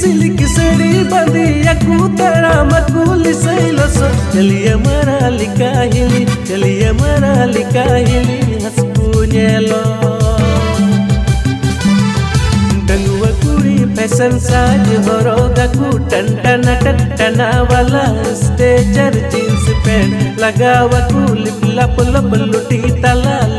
silk sari बंदी अकूतरा मकुल सैलस चलिए मराली काहिली चलिए मराली काहिली हसपुनेलो डंगुआ कुड़ी फैशन साज हरोगा कुटन टना टना वाला स्टेजर जींस पैंट लगावा कुल लप लप लुटी तलाल